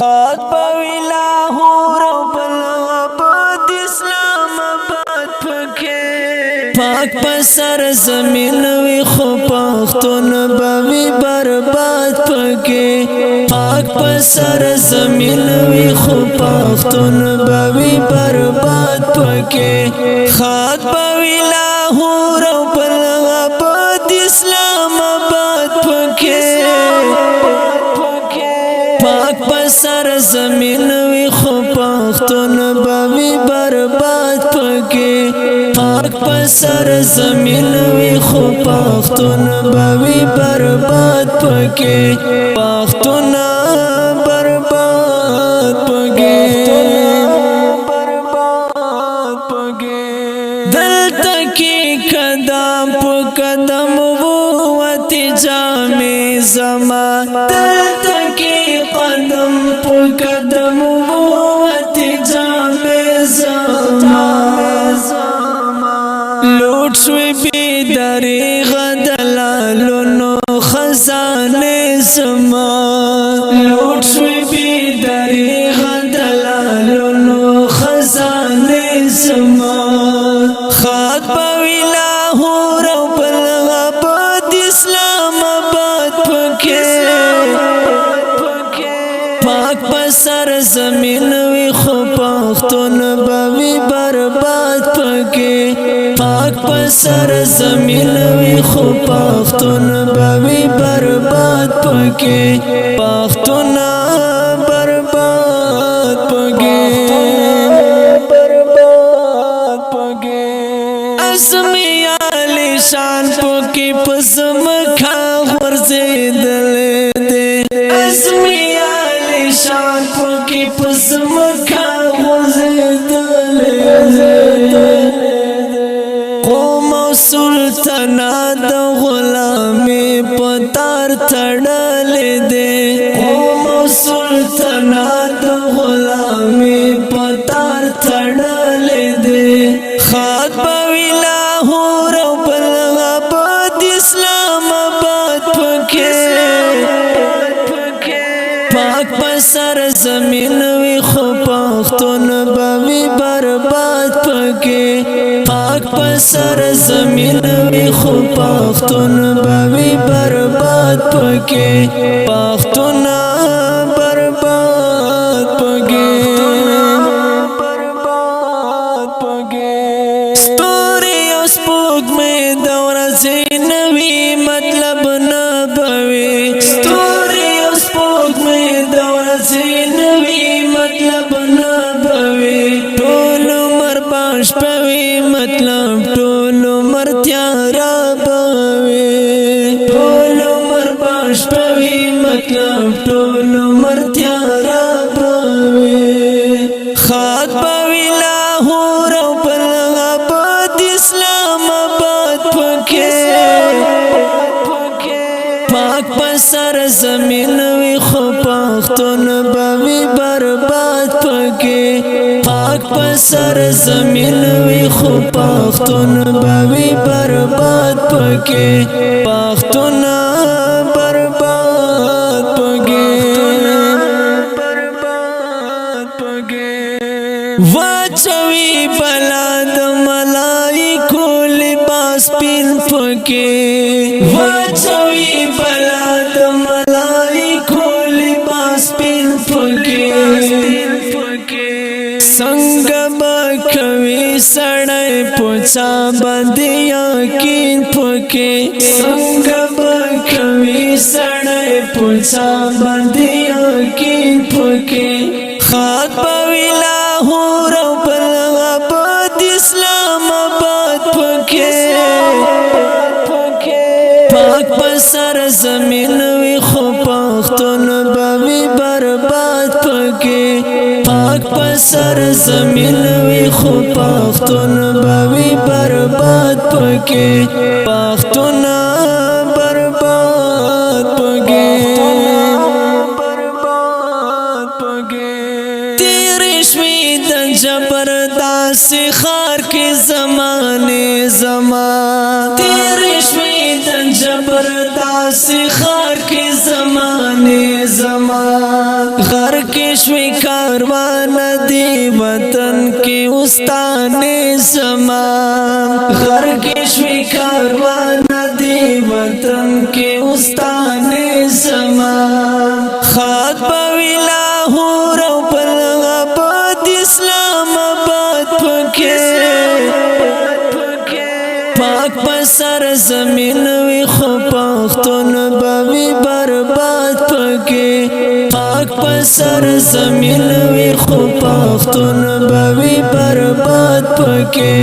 خط بوی لاہور و بلغباد اسلام آباد پکے پاک پسر زمین وی خو پختون بوی برباد پکے پاک پسر زمین وی خو پختون بوی برباد پکے خط بوی لاہور و بلغباد اسلام آباد پکے پاک پسر زمین وی خو پختون بوی برباد پکے پاک پسر زمین وی خو پختون بوی برباد پکے پختون برباد پکے دلتا کی قدم پا قدم ووتی جامی زمان دلتا کی قدم پا قدم ووتی جامی زمان لوٹ شوی بیداری غدلالونو خزان زمان لوٹ شوی بیداری غدلالونو خزان زمان خط بوی لاہور و بلغباد اسلام آباد پکے پاک پسر زمین وی خو پختون بوی برباد پکے پاک پسر زمین وی خو پختون بوی برباد پکے پختون برباد پکے اسمی علی شان پوکی پسم کھا غرزیدل دے اسمی علی شان پوکی پسم کھا غرزیدل دے قوم و سلطنات غلامی پتار تڑل دے قوم و سلطنات غلامی پتار تڑل دے خط بوی لاہور و بلغباد اسلام آباد پکے پاک پسر زمین وی خو پختون بوی برباد پکے پاک پسر زمین وی خو پختون بوی برباد پکے پختون برباد پکے ستوری او سپوږ می دور زینوی مطلب نبوی ستوری او سپوږ می دور زینوی مطلب نبوی ټول عمر باش پوی مطلب ټول عمر تیارا بوی ټول عمر باش پوی مطلب ټول عمر تیارا بوی خط بوی لاہور و بلغباد اسلام آباد پکے پاک پسر زمین وی خو پختون بوی برباد پکے پاک پسر زمین وی خو پختون بوی برباد پکے پختون برباد پکے واچوی بلاد ملائکو لباس پین پکے واچوی بلاد ملائکو لباس پین پکے سنگ بکوی سڑے پوچھا بندی یقین پکے سنگ بکوی سڑے پوچھا بندی یقین پکے خط بوی لاہور و بلغباد اسلام آباد پکے پاک پسر زمین وی خو پختون بوی برباد پکے پاک پسر زمین وی خو پختون بوی برباد پکے پختون برباد پکے شوی د جبر داسې خار کې زمانه زمان تیر شوی د جبر داسې خار کې زمانه زمان غر کې شوی کاروان دی وطن کې استانه زمان غر کې شوی کاروان دی وطن کې استانه زمان خاک بویلا هور او بلغباد اسلام آباد پکې پاک پسر زمین وی خو پختون بوی برباد پکې پاک پسر زمین وی خو پختون بوی برباد پکې